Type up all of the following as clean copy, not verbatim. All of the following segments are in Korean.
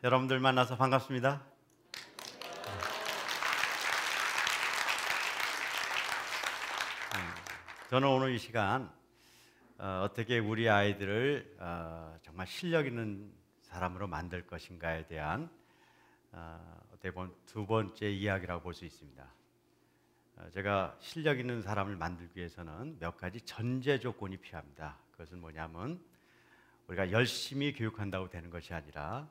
여러분들 만나서 반갑습니다. 저는 오늘 이 시간 어떻게 우리 아이들을 정말 실력 있는 사람으로 만들 것인가에 대한 어떻게 보면 두 번째 이야기라고 볼 수 있습니다. 제가 실력 있는 사람을 만들기 위해서는 몇 가지 전제 조건이 필요합니다. 그것은 뭐냐면 우리가 열심히 교육한다고 되는 것이 아니라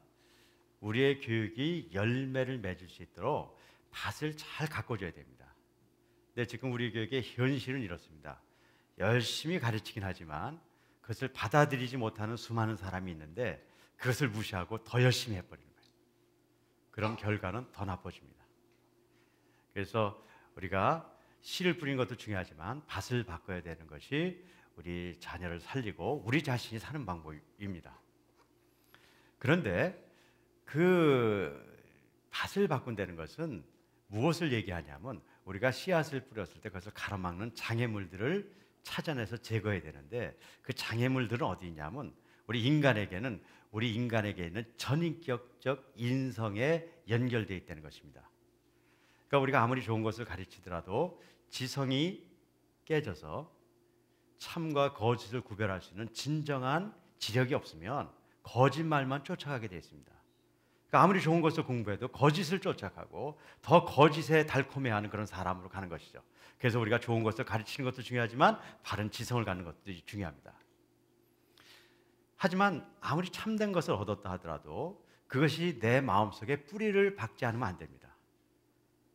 우리의 교육이 열매를 맺을 수 있도록 밭을 잘 가꿔줘야 됩니다. 근데 지금 우리 교육의 현실은 이렇습니다. 열심히 가르치긴 하지만 그것을 받아들이지 못하는 수많은 사람이 있는데 그것을 무시하고 더 열심히 해버리는 거예요. 그럼 결과는 더 나빠집니다. 그래서 우리가 씨를 뿌린 것도 중요하지만 밭을 바꿔야 되는 것이 우리 자녀를 살리고 우리 자신이 사는 방법입니다. 그런데 그 밭을 바꾼다는 것은 무엇을 얘기하냐면 우리가 씨앗을 뿌렸을 때 그것을 가로막는 장애물들을 찾아내서 제거해야 되는데 그 장애물들은 어디 있냐면 우리 인간에게 있는 전인격적 인성에 연결되어 있다는 것입니다. 그러니까 우리가 아무리 좋은 것을 가르치더라도 지성이 깨져서 참과 거짓을 구별할 수 있는 진정한 지력이 없으면 거짓말만 쫓아가게 되어 있습니다. 그러니까 아무리 좋은 것을 공부해도 거짓을 쫓아가고 더 거짓에 달콤해하는 그런 사람으로 가는 것이죠. 그래서 우리가 좋은 것을 가르치는 것도 중요하지만 바른 지성을 갖는 것도 중요합니다. 하지만 아무리 참된 것을 얻었다 하더라도 그것이 내 마음속에 뿌리를 박지 않으면 안 됩니다.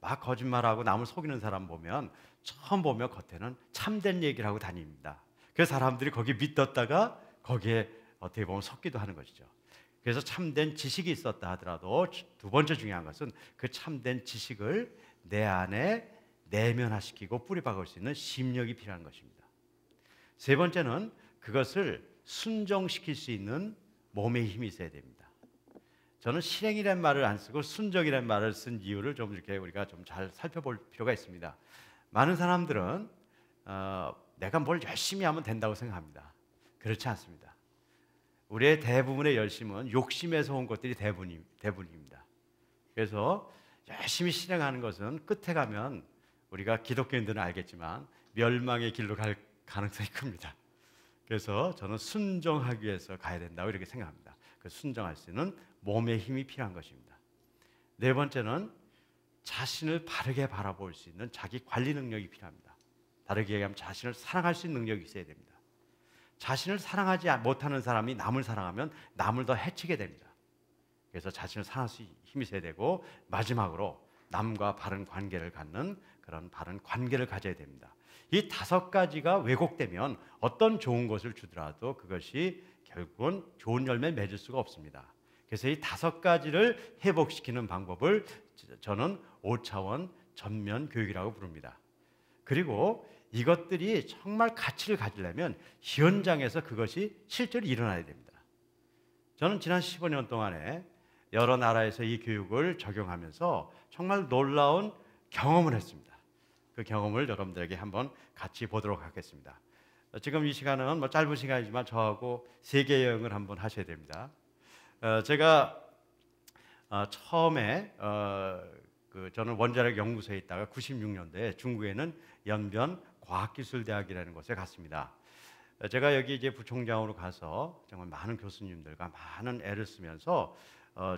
막 거짓말하고 남을 속이는 사람 보면 처음 보면 겉에는 참된 얘기를 하고 다닙니다. 그래서 사람들이 거기에 믿었다가 거기에 어떻게 보면 속기도 하는 것이죠. 그래서 참된 지식이 있었다 하더라도 두 번째 중요한 것은 그 참된 지식을 내 안에 내면화시키고 뿌리박을 수 있는 심력이 필요한 것입니다. 세 번째는 그것을 순종시킬 수 있는 몸의 힘이 있어야 됩니다. 저는 실행이라는 말을 안 쓰고 순종이라는 말을 쓴 이유를 좀 이렇게 우리가 좀 잘 살펴볼 필요가 있습니다. 많은 사람들은 내가 뭘 열심히 하면 된다고 생각합니다. 그렇지 않습니다. 우리의 대부분의 열심은 욕심에서 온 것들이 대부분입니다. 그래서 열심히 실행하는 것은 끝에 가면 우리가 기독교인들은 알겠지만 멸망의 길로 갈 가능성이 큽니다. 그래서 저는 순종하기 위해서 가야 된다고 이렇게 생각합니다. 그 순종할 수 있는 몸의 힘이 필요한 것입니다. 네 번째는 자신을 바르게 바라볼 수 있는 자기 관리 능력이 필요합니다. 다르게 얘기하면 자신을 사랑할 수 있는 능력이 있어야 됩니다. 자신을 사랑하지 못하는 사람이 남을 사랑하면 남을 더 해치게 됩니다. 그래서 자신을 사랑할 수 힘이 있어야 되고 마지막으로 남과 바른 관계를 갖는 그런 바른 관계를 가져야 됩니다. 이 다섯 가지가 왜곡되면 어떤 좋은 것을 주더라도 그것이 결국은 좋은 열매 맺을 수가 없습니다. 그래서 이 다섯 가지를 회복시키는 방법을 저는 5차원 전면 교육이라고 부릅니다. 그리고 이것들이 정말 가치를 가지려면 현장에서 그것이 실제로 일어나야 됩니다. 저는 지난 15년 동안에 여러 나라에서 이 교육을 적용하면서 정말 놀라운 경험을 했습니다. 그 경험을 여러분들에게 한번 같이 보도록 하겠습니다. 지금 이 시간은 뭐 짧은 시간이지만 저하고 세계 여행을 한번 하셔야 됩니다. 제가 처음에 저는 원자력 연구소에 있다가 96년도에 중국에는 연변 과학기술대학이라는 곳에 갔습니다. 제가 여기 이제 부총장으로 가서 정말 많은 교수님들과 많은 애를 쓰면서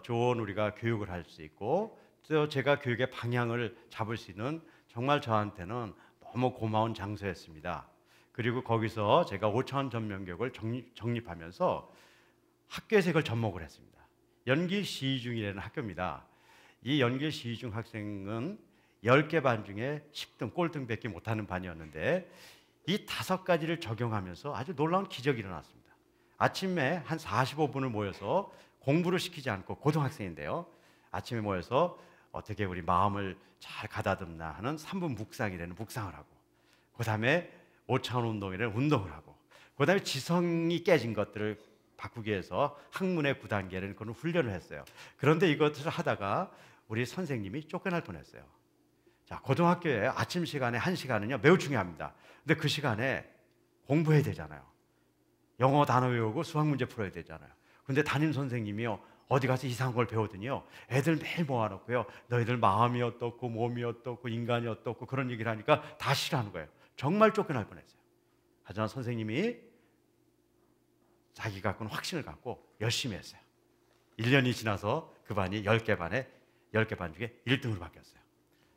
좋은 우리가 교육을 할 수 있고 또 제가 교육의 방향을 잡을 수 있는 정말 저한테는 너무 고마운 장소였습니다. 그리고 거기서 제가 5차원 전면교육을 정립하면서 학교에서 이걸 접목을 했습니다. 연길 시중이라는 학교입니다. 이 연길 시중 학생은 10개 반 중에 10등, 꼴등밖에 못하는 반이었는데 이 다섯 가지를 적용하면서 아주 놀라운 기적이 일어났습니다. 아침에 한 45분을 모여서 공부를 시키지 않고 고등학생인데요. 아침에 모여서 어떻게 우리 마음을 잘 가다듬나 하는 3분 묵상이라는 묵상을 하고 그 다음에 5차원 운동이라는 운동을 하고 그 다음에 지성이 깨진 것들을 바꾸기 위해서 학문의 9단계라는 그런 훈련을 했어요. 그런데 이것을 하다가 우리 선생님이 쫓겨날 뻔했어요. 자, 고등학교에 아침 시간에 1시간은요 매우 중요합니다. 근데 그 시간에 공부해야 되잖아요. 영어 단어 외우고 수학 문제 풀어야 되잖아요. 근데 담임 선생님이요 어디 가서 이상한 걸 배우더니요. 애들 매일 모아놓고요. 너희들 마음이 어떻고 몸이 어떻고 인간이 어떻고 그런 얘기를 하니까 다 싫어하는 거예요. 정말 쫓겨날 뻔했어요. 하지만 선생님이 자기 갖고는 확신을 갖고 열심히 했어요. 1년이 지나서 그 반이 10개 반에 10개 반 중에 1등으로 바뀌었어요.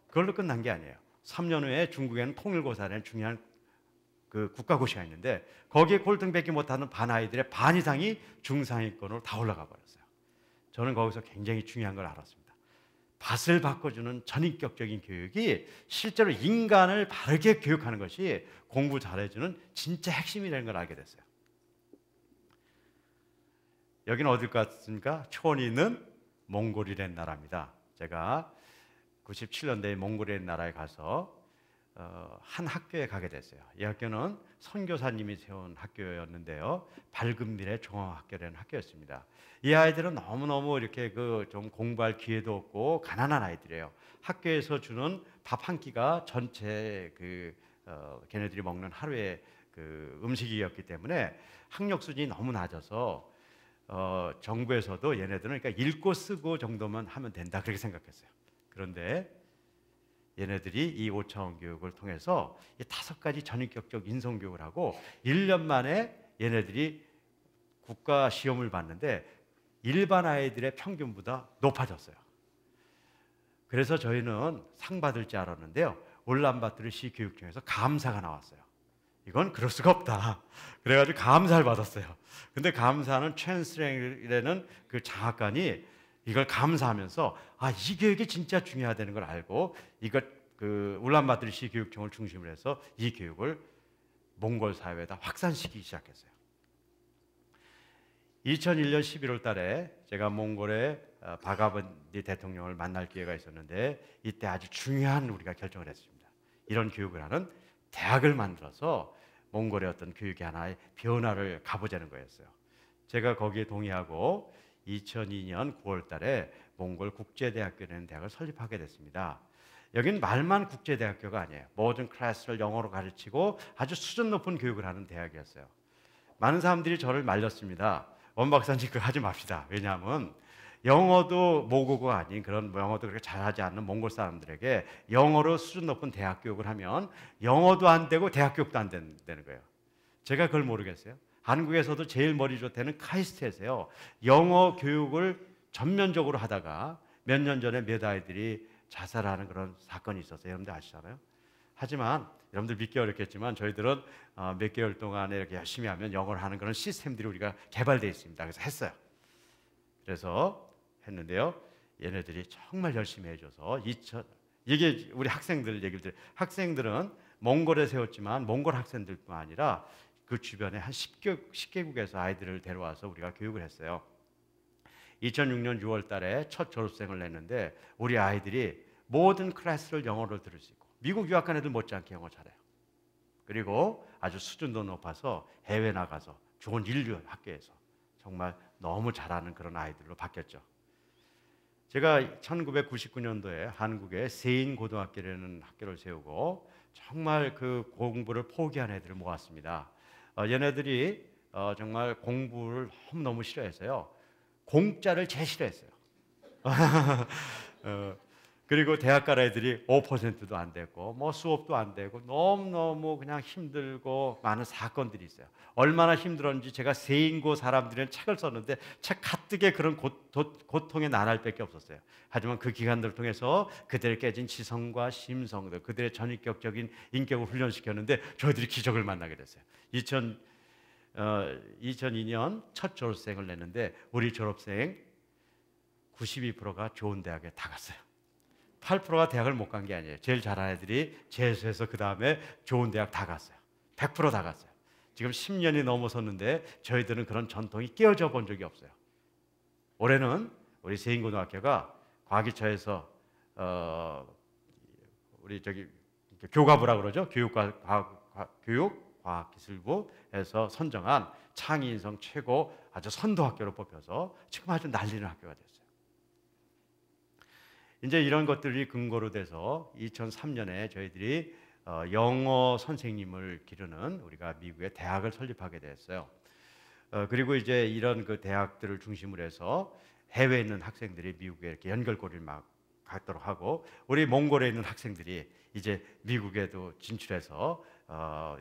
그걸로 끝난 게 아니에요. 3년 후에 중국에는 통일고사라는 중요한 그 국가고시가 있는데 거기에 꼴등밖에 못하는 반 아이들의 반 이상이 중상위권으로 다 올라가 버렸어요. 저는 거기서 굉장히 중요한 걸 알았습니다. 밭을 바꿔주는 전인격적인 교육이 실제로 인간을 바르게 교육하는 것이 공부 잘해주는 진짜 핵심이라는 걸 알게 됐어요. 여기는 어딜 것 같습니까? 초원이 있는 몽골이라는 나라입니다. 제가 97년도에 몽골이라는 나라에 가서 한 학교에 가게 됐어요. 이 학교는 선교사님이 세운 학교였는데요. 밝은 미래 종합학교라는 학교였습니다. 이 아이들은 너무너무 이렇게 좀 공부할 기회도 없고 가난한 아이들이에요. 학교에서 주는 밥 한 끼가 전체 걔네들이 먹는 하루의 음식이었기 때문에 학력 수준이 너무 낮아서 정부에서도 얘네들은 그러니까 읽고 쓰고 정도만 하면 된다 그렇게 생각했어요. 그런데 얘네들이 이 5차원 교육을 통해서 이 5가지 전인격적 인성교육을 하고 1년 만에 얘네들이 국가 시험을 봤는데 일반 아이들의 평균보다 높아졌어요. 그래서 저희는 상 받을 줄 알았는데요. 울란바토르시 교육 중에서 감사가 나왔어요. 이건 그럴 수가 없다. 그래가지고 감사를 받았어요. 근데 감사는 챈스랭이라는 그 장학관이 이걸 감사하면서 이 교육이 진짜 중요하다는 걸 알고 울란바토르시 교육청을 중심으로 해서 이 교육을 몽골 사회에다 확산시키기 시작했어요. 2001년 11월 달에 제가 몽골의 바가반디 대통령을 만날 기회가 있었는데 이때 아주 중요한 우리가 결정을 했습니다. 이런 교육을 하는 대학을 만들어서 몽골의 어떤 교육의 하나의 변화를 가보자는 거였어요. 제가 거기에 동의하고 2002년 9월 달에 몽골 국제대학교라는 대학을 설립하게 됐습니다. 여기는 말만 국제대학교가 아니에요. 모든 클래스를 영어로 가르치고 아주 수준 높은 교육을 하는 대학이었어요. 많은 사람들이 저를 말렸습니다. 원 박사님 그거 하지 맙시다. 왜냐하면 영어도 모국어가 아닌 그런 영어도 그렇게 잘하지 않는 몽골 사람들에게 영어로 수준 높은 대학 교육을 하면 영어도 안 되고 대학 교육도 안 된다는 거예요. 제가 그걸 모르겠어요. 한국에서도 제일 머리 좋다는 카이스트에서요. 영어 교육을 전면적으로 하다가 몇 년 전에 몇 아이들이 자살하는 그런 사건이 있었어요. 여러분들 아시잖아요. 하지만 여러분들 믿기 어렵겠지만 저희들은 몇 개월 동안에 이렇게 열심히 하면 영어를 하는 그런 시스템들이 우리가 개발되어 있습니다. 그래서 했어요. 그래서 했는데요. 얘네들이 정말 열심히 해줘서 이게 우리 학생들 얘기를 들어요. 학생들은 몽골에 세웠지만 몽골 학생들뿐 아니라 그 주변에 한 10개국에서 아이들을 데려와서 우리가 교육을 했어요. 2006년 6월 달에 첫 졸업생을 냈는데 우리 아이들이 모든 클래스를 영어로 들을 수 있고 미국 유학 간 애들 못지않게 영어 잘해요. 그리고 아주 수준도 높아서 해외 나가서 좋은 인류 학교에서 정말 너무 잘하는 그런 아이들로 바뀌었죠. 제가 1999년도에 한국에 세인고등학교라는 학교를 세우고 정말 그 공부를 포기한 애들을 모았습니다. 얘네들이 정말 공부를 너무 싫어해서요. 공짜를 제일 싫어했어요. 그리고 대학 갈 애들이 5%도 안 됐고 뭐 수업도 안 되고 너무너무 그냥 힘들고 많은 사건들이 있어요. 얼마나 힘들었는지 제가 세인고 사람들은 책을 썼는데 책 가득에 그런 고통의 나날밖에 없었어요. 하지만 그 기간들을 통해서 그들의 깨진 지성과 심성들, 그들의 전인격적인 인격을 훈련시켰는데 저희들이 기적을 만나게 됐어요. 2002년 첫 졸업생을 냈는데 우리 졸업생 92%가 좋은 대학에 다 갔어요. 8%가 대학을 못 간 게 아니에요. 제일 잘하는 애들이 재수해서 그 다음에 좋은 대학 다 갔어요. 100% 다 갔어요. 지금 10년이 넘어섰는데 저희들은 그런 전통이 깨어져 본 적이 없어요. 올해는 우리 세인고등학교가 과기처에서 우리 교과부라 그러죠. 교육과학기술부에서 선정한 창의인성 최고 아주 선도학교로 뽑혀서 지금 아주 난리는 학교가 됐어요. 이제 이런 것들이 근거로 돼서 2003년에 저희들이 영어 선생님을 기르는 우리가 미국의 대학을 설립하게 됐어요. 그리고 이제 이런 그 대학들을 중심으로 해서 해외에 있는 학생들이 미국에 이렇게 연결고리를 막 갖도록 하고, 우리 몽골에 있는 학생들이 이제 미국에도 진출해서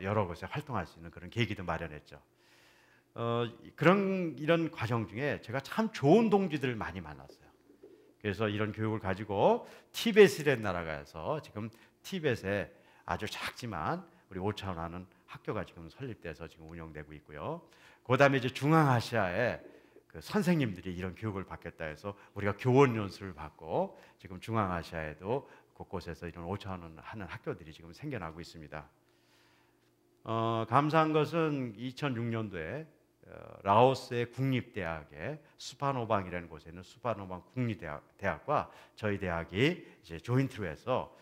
여러 곳에 활동할 수 있는 그런 계기도 마련했죠. 그런 이런 과정 중에 제가 참 좋은 동지들을 많이 만났어요. 그래서 이런 교육을 가지고 티베트라는 나라가서 지금 티베트에 아주 작지만 우리 5천 하는 학교가 지금 설립돼서 지금 운영되고 있고요. 그다음에 이제 중앙아시아에 그 선생님들이 이런 교육을 받겠다 해서 우리가 교원 연수를 받고 지금 중앙아시아에도 곳곳에서 이런 5천 하는 학교들이 지금 생겨나고 있습니다. 감사한 것은 2006년도에 라오스의 국립대학의 수파노방이라는 곳에 있는 수파노방 국립대학과 저희 대학이 이제 조인트로 해서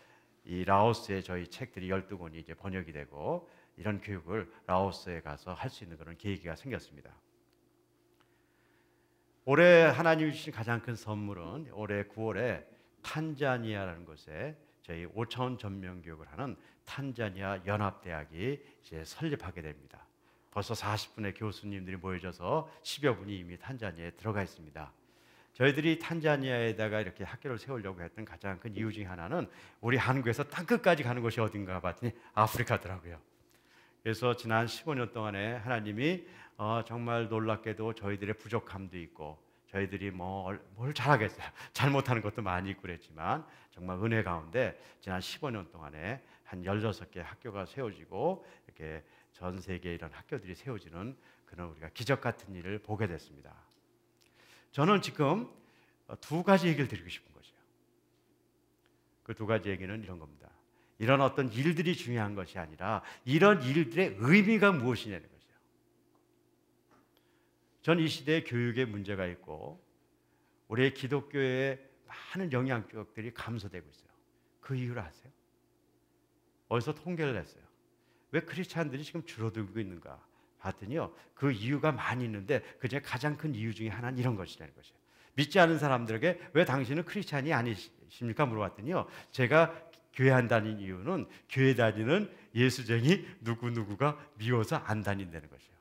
이 라오스의 저희 책들이 12권이 이제 번역이 되고 이런 교육을 라오스에 가서 할 수 있는 그런 계기가 생겼습니다. 올해 하나님이 주신 가장 큰 선물은 올해 9월에 탄자니아라는 곳에 저희 5천 전면 교육을 하는 탄자니아 연합대학이 이제 설립하게 됩니다. 벌써 40분의 교수님들이 모여져서 10여 분이 이미 탄자니아에 들어가 있습니다. 저희들이 탄자니아에다가 이렇게 학교를 세우려고 했던 가장 큰 이유 중에 하나는 우리 한국에서 땅끝까지 가는 곳이 어딘가 봤더니 아프리카더라고요. 그래서 지난 15년 동안에 하나님이 정말 놀랍게도 저희들의 부족함도 있고 저희들이 뭘 잘하겠어요. 잘못하는 것도 많이 있고 그랬지만 정말 은혜 가운데 지난 15년 동안에 한 16개 학교가 세워지고 이렇게 전 세계에 이런 학교들이 세워지는 그런 우리가 기적 같은 일을 보게 됐습니다. 저는 지금 두 가지 얘기를 드리고 싶은 거죠. 그 두 가지 얘기는 이런 겁니다. 이런 어떤 일들이 중요한 것이 아니라 이런 일들의 의미가 무엇이냐는 거죠. 전 이 시대에 교육에 문제가 있고 우리의 기독교에 많은 영향력들이 감소되고 있어요. 그 이유를 아세요? 어디서 통계를 냈어요. 왜 크리스찬들이 지금 줄어들고 있는가 봤더니요, 그 이유가 많이 있는데 그중에 가장 큰 이유 중에 하나는 이런 것이라는 것이에요. 믿지 않은 사람들에게 왜 당신은 크리스찬이 아니십니까 물어봤더니요, 제가 교회 안 다니는 이유는 교회 다니는 예수쟁이 누구누구가 미워서 안 다닌다는 것이에요.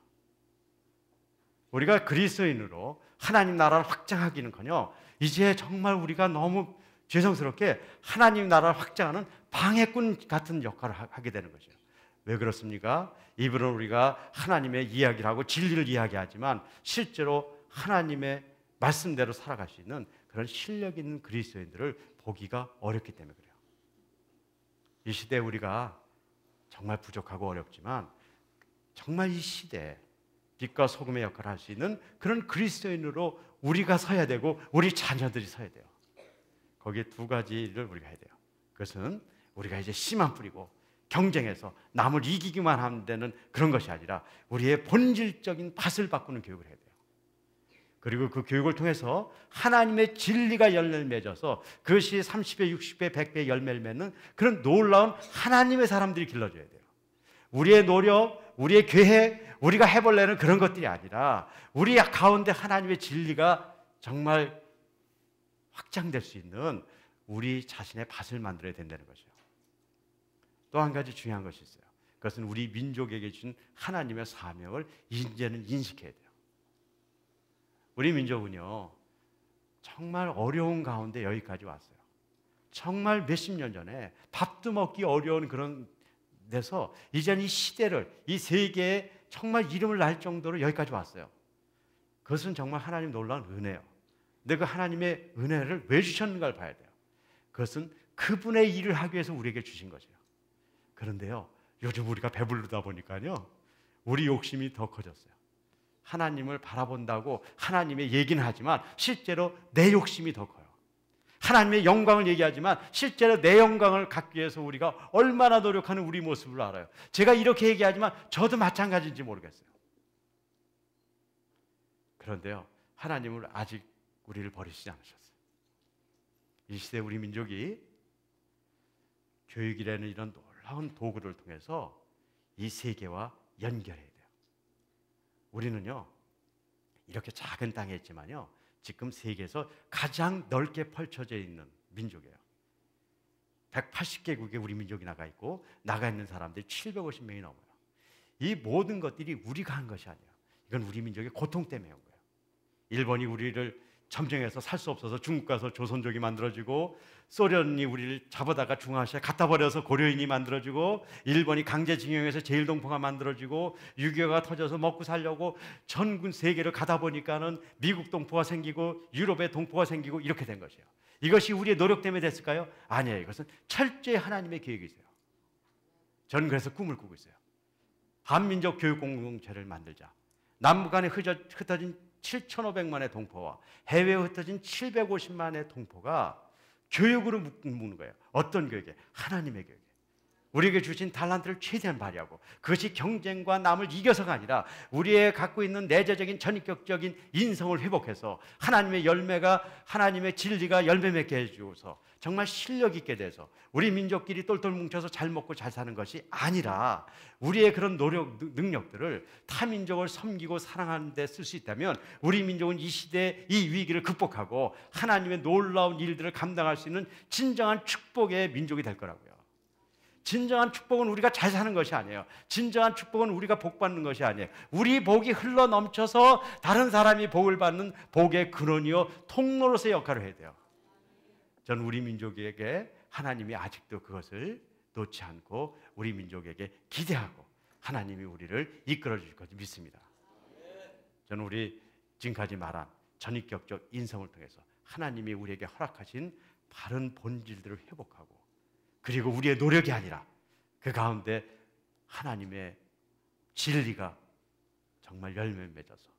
우리가 그리스도인으로 하나님 나라를 확장하기는커녕 이제 정말 우리가 너무 죄송스럽게 하나님 나라를 확장하는 방해꾼 같은 역할을 하게 되는 것이에요. 왜 그렇습니까? 입으로는 우리가 하나님의 이야기를 하고 진리를 이야기하지만 실제로 하나님의 말씀대로 살아갈 수 있는 그런 실력 있는 그리스도인들을 보기가 어렵기 때문에 그래요. 이 시대에 우리가 정말 부족하고 어렵지만 정말 이 시대에 빛과 소금의 역할을 할 수 있는 그런 그리스도인으로 우리가 서야 되고 우리 자녀들이 서야 돼요. 거기에 두 가지를 우리가 해야 돼요. 그것은 우리가 이제 씨만 뿌리고 경쟁해서 남을 이기기만 하면 되는 그런 것이 아니라 우리의 본질적인 밭을 바꾸는 교육을 해야 돼요. 그리고 그 교육을 통해서 하나님의 진리가 열매를 맺어서 그것이 30배, 60배, 100배 열매를 맺는 그런 놀라운 하나님의 사람들이 길러져야 돼요. 우리의 노력, 우리의 계획, 우리가 해볼래는 그런 것들이 아니라 우리 가운데 하나님의 진리가 정말 확장될 수 있는 우리 자신의 밭을 만들어야 된다는 것이죠. 또 한 가지 중요한 것이 있어요. 그것은 우리 민족에게 주신 하나님의 사명을 이제는 인식해야 돼요. 우리 민족은요, 정말 어려운 가운데 여기까지 왔어요. 정말 몇십 년 전에 밥도 먹기 어려운 그런 데서 이제는 이 시대를, 이 세계에 정말 이름을 날 정도로 여기까지 왔어요. 그것은 정말 하나님 놀라운 은혜예요. 근데 그 하나님의 은혜를 왜 주셨는가를 봐야 돼요. 그것은 그분의 일을 하기 위해서 우리에게 주신 거죠. 그런데요, 요즘 우리가 배부르다 보니까요, 우리 욕심이 더 커졌어요. 하나님을 바라본다고 하나님의 얘기는 하지만 실제로 내 욕심이 더 커요. 하나님의 영광을 얘기하지만 실제로 내 영광을 갖기 위해서 우리가 얼마나 노력하는 우리 모습을 알아요. 제가 이렇게 얘기하지만 저도 마찬가지인지 모르겠어요. 그런데요, 하나님을 아직 우리를 버리시지 않으셨어요. 이 시대 우리 민족이 교육이라는 이런 놀라운 도구를 통해서 이 세계와 연결해야 돼요. 우리는요, 이렇게 작은 땅에 있지만요, 지금 세계에서 가장 넓게 펼쳐져 있는 민족이에요. 180개국에 우리 민족이 나가 있고 나가 있는 사람들이 750명이 넘어요. 이 모든 것들이 우리가 한 것이 아니에요. 이건 우리 민족의 고통 때문에 온 거예요. 일본이 우리를 점령해서 살 수 없어서 중국 가서 조선족이 만들어지고, 소련이 우리를 잡아다가 중앙아시아에 갖다 버려서 고려인이 만들어지고, 일본이 강제징용해서 제일동포가 만들어지고, 6.25가 터져서 먹고 살려고 전군 세계를 가다 보니까는 미국 동포가 생기고 유럽의 동포가 생기고 이렇게 된 것이에요. 이것이 우리의 노력 때문에 됐을까요? 아니에요. 이것은 철저히 하나님의 계획이세요. 저는 그래서 꿈을 꾸고 있어요. 한민족 교육 공동체를 만들자. 남북한에 흩어진 7,500만의 동포와 해외에 흩어진 750만의 동포가 교육으로 묶는 거예요. 어떤 교육에? 하나님의 교육에. 우리에게 주신 달란트를 최대한 발휘하고, 그것이 경쟁과 남을 이겨서가 아니라 우리의 갖고 있는 내재적인 전인격적인 인성을 회복해서 하나님의 열매가, 하나님의 진리가 열매 맺게 해주어서 정말 실력 있게 돼서 우리 민족끼리 똘똘 뭉쳐서 잘 먹고 잘 사는 것이 아니라, 우리의 그런 노력, 능력들을 타민족을 섬기고 사랑하는 데 쓸 수 있다면 우리 민족은 이 시대의 이 위기를 극복하고 하나님의 놀라운 일들을 감당할 수 있는 진정한 축복의 민족이 될 거라고요. 진정한 축복은 우리가 잘 사는 것이 아니에요. 진정한 축복은 우리가 복 받는 것이 아니에요. 우리 복이 흘러 넘쳐서 다른 사람이 복을 받는 복의 근원이요 통로로서의 역할을 해야 돼요. 저는 우리 민족에게 하나님이 아직도 그것을 놓지 않고 우리 민족에게 기대하고 하나님이 우리를 이끌어 주실 것을 믿습니다. 저는 우리 지금까지 말한 전인격적 인성을 통해서 하나님이 우리에게 허락하신 바른 본질들을 회복하고, 그리고 우리의 노력이 아니라 그 가운데 하나님의 진리가 정말 열매 맺어서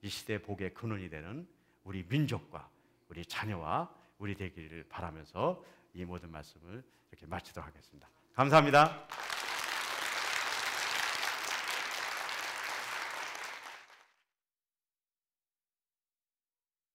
이 시대의 복의 근원이 되는 우리 민족과 우리 자녀와 우리 되기를 바라면서 이 모든 말씀을 이렇게 마치도록 하겠습니다. 감사합니다.